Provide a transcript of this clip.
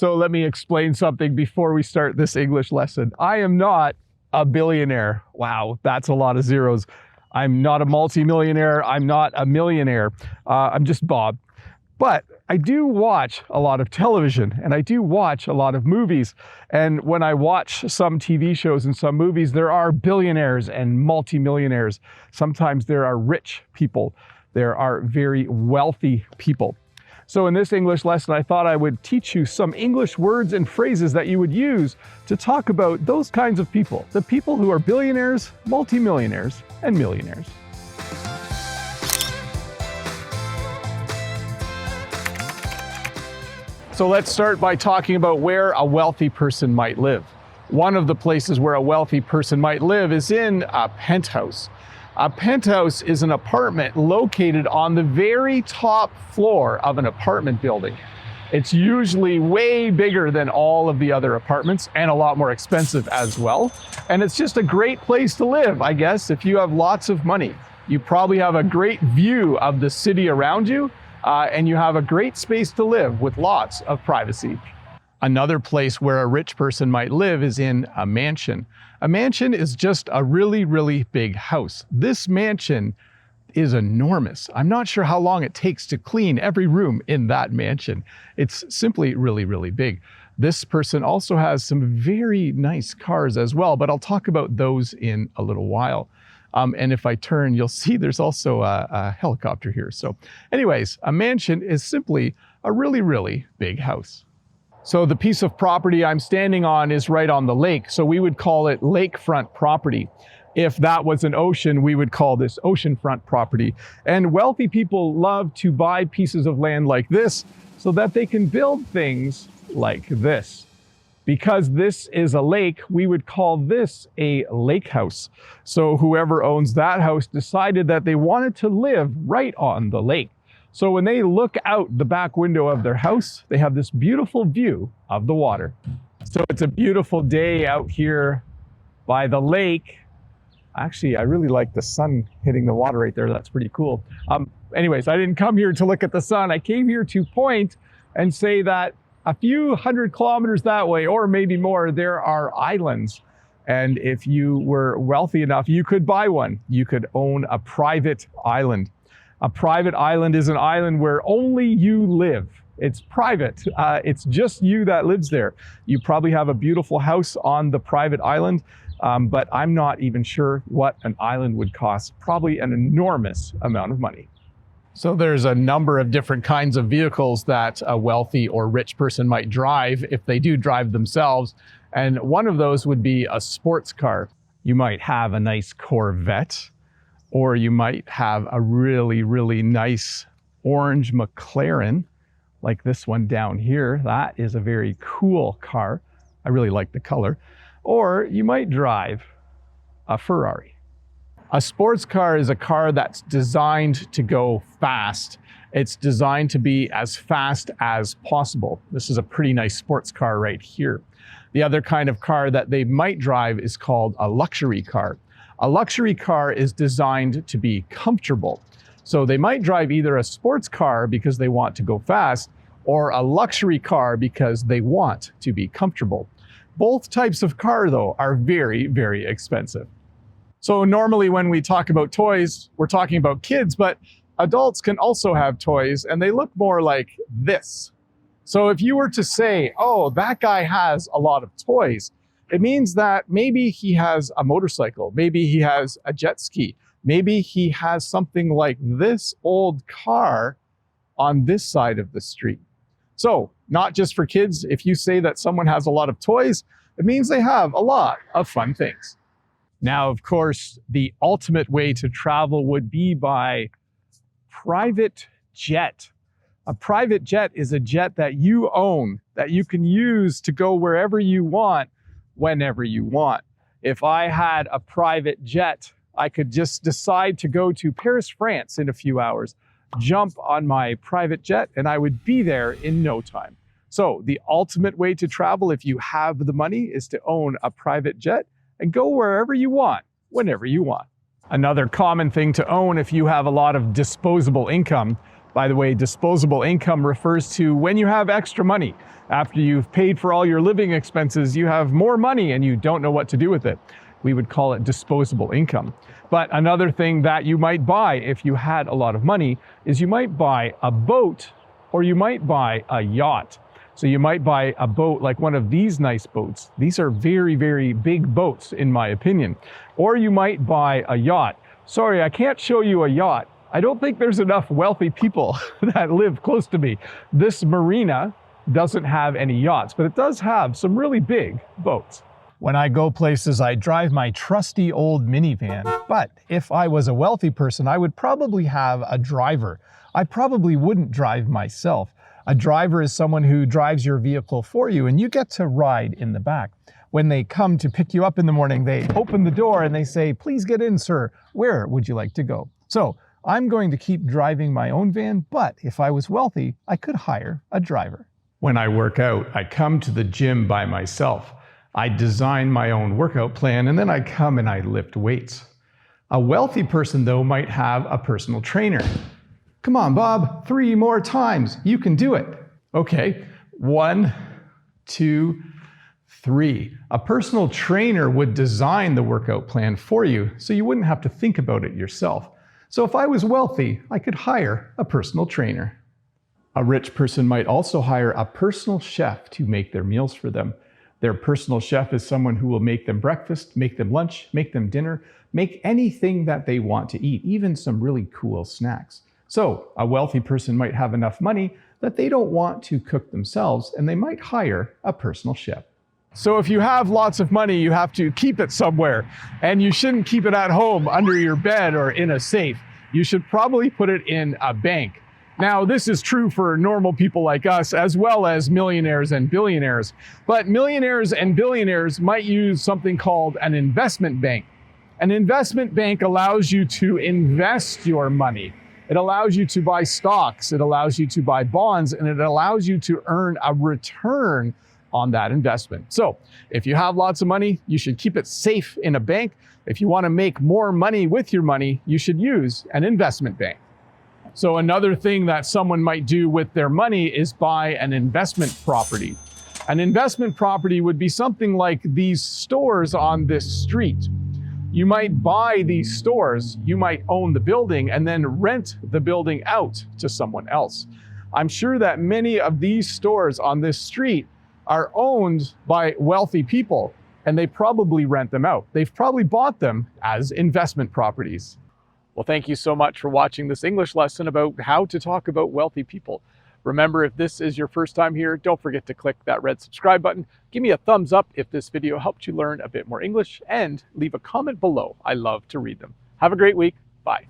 So let me explain something before we start this English lesson. I am not a billionaire. Wow, that's a lot of zeros. I'm not a multi-millionaire. I'm not a millionaire. I'm just Bob. But I do watch a lot of television and I do watch a lot of movies. And when I watch some TV shows and some movies, there are billionaires and multi-millionaires. Sometimes there are rich people. There are very wealthy people. So in this English lesson, I thought I would teach you some English words and phrases that you would use to talk about those kinds of people, the people who are billionaires, multi-millionaires, and millionaires. So let's start by talking about where a wealthy person might live. One of the places where a wealthy person might live is in a penthouse. A penthouse is an apartment located on the very top floor of an apartment building. It's usually way bigger than all of the other apartments and a lot more expensive as well. And it's just a great place to live, I guess, if you have lots of money. You probably have a great view of the city around you, and you have a great space to live with lots of privacy. Another place where a rich person might live is in a mansion. A mansion is just a really, really big house. This mansion is enormous. I'm not sure how long it takes to clean every room in that mansion. It's simply really, really big. This person also has some very nice cars as well, but I'll talk about those in a little while. And if I turn, you'll see there's also a helicopter here. So anyways, a mansion is simply a really, really big house. So the piece of property I'm standing on is right on the lake. So we would call it lakefront property. If that was an ocean, we would call this oceanfront property. And wealthy people love to buy pieces of land like this so that they can build things like this. Because this is a lake, we would call this a lakehouse. So whoever owns that house decided that they wanted to live right on the lake. So when they look out the back window of their house, they have this beautiful view of the water. So it's a beautiful day out here by the lake. Actually, I really like the sun hitting the water right there. That's pretty cool. Anyways, I didn't come here to look at the sun. I came here to point and say that a few hundred kilometers that way, or maybe more, there are islands. And if you were wealthy enough, you could buy one. You could own a private island. A private island is an island where only you live. It's private. It's just you that lives there. You probably have a beautiful house on the private island, but I'm not even sure what an island would cost. Probably an enormous amount of money. So there's a number of different kinds of vehicles that a wealthy or rich person might drive if they do drive themselves. And one of those would be a sports car. You might have a nice Corvette, or you might have a really, really nice orange McLaren, like this one down here. That is a very cool car. I really like the color. Or you might drive a Ferrari. A sports car is a car that's designed to go fast. It's designed to be as fast as possible. This is a pretty nice sports car right here. The other kind of car that they might drive is called a luxury car. A luxury car is designed to be comfortable. So they might drive either a sports car because they want to go fast, or a luxury car because they want to be comfortable. Both types of car, though, are very, very expensive. So normally when we talk about toys, we're talking about kids, but adults can also have toys, and they look more like this. So if you were to say, oh, that guy has a lot of toys, it means that maybe he has a motorcycle, maybe he has a jet ski, maybe he has something like this old car on this side of the street. So not just for kids, if you say that someone has a lot of toys, it means they have a lot of fun things. Now, of course, the ultimate way to travel would be by private jet. A private jet is a jet that you own, that you can use to go wherever you want, whenever you want. If I had a private jet, I could just decide to go to Paris, France in a few hours, jump on my private jet, and I would be there in no time. So the ultimate way to travel, if you have the money, is to own a private jet and go wherever you want, whenever you want. Another common thing to own if you have a lot of disposable income By the way, disposable income refers to when you have extra money. After you've paid for all your living expenses, you have more money and you don't know what to do with it. We would call it disposable income. But another thing that you might buy if you had a lot of money is you might buy a boat or you might buy a yacht. So you might buy a boat like one of these nice boats. These are very, very big boats in my opinion. Or you might buy a yacht. Sorry, I can't show you a yacht. I don't think there's enough wealthy people that live close to me. This marina doesn't have any yachts, but it does have some really big boats. When I go places, I drive my trusty old minivan. But if I was a wealthy person, I would probably have a driver. I probably wouldn't drive myself. A driver is someone who drives your vehicle for you and you get to ride in the back. When they come to pick you up in the morning, they open the door and they say, "Please get in, sir. Where would you like to go?" So I'm going to keep driving my own van, but if I was wealthy, I could hire a driver. When I work out, I come to the gym by myself. I design my own workout plan and then I come and I lift weights. A wealthy person, though, might have a personal trainer. "Come on, Bob, 3 more times. You can do it." Okay, 1, 2, 3. A personal trainer would design the workout plan for you so you wouldn't have to think about it yourself. So if I was wealthy, I could hire a personal trainer. A rich person might also hire a personal chef to make their meals for them. Their personal chef is someone who will make them breakfast, make them lunch, make them dinner, make anything that they want to eat, even some really cool snacks. So a wealthy person might have enough money that they don't want to cook themselves, and they might hire a personal chef. So if you have lots of money, you have to keep it somewhere, and you shouldn't keep it at home under your bed or in a safe. You should probably put it in a bank. Now, this is true for normal people like us, as well as millionaires and billionaires. But millionaires and billionaires might use something called an investment bank. An investment bank allows you to invest your money. It allows you to buy stocks, it allows you to buy bonds, and it allows you to earn a return on that investment. So if you have lots of money, you should keep it safe in a bank. If you want to make more money with your money, you should use an investment bank. So another thing that someone might do with their money is buy an investment property. An investment property would be something like these stores on this street. You might buy these stores, you might own the building, and then rent the building out to someone else. I'm sure that many of these stores on this street are owned by wealthy people, and they probably rent them out. They've probably bought them as investment properties. Well, thank you so much for watching this English lesson about how to talk about wealthy people. Remember, if this is your first time here, don't forget to click that red subscribe button. Give me a thumbs up if this video helped you learn a bit more English, and leave a comment below. I love to read them. Have a great week. Bye.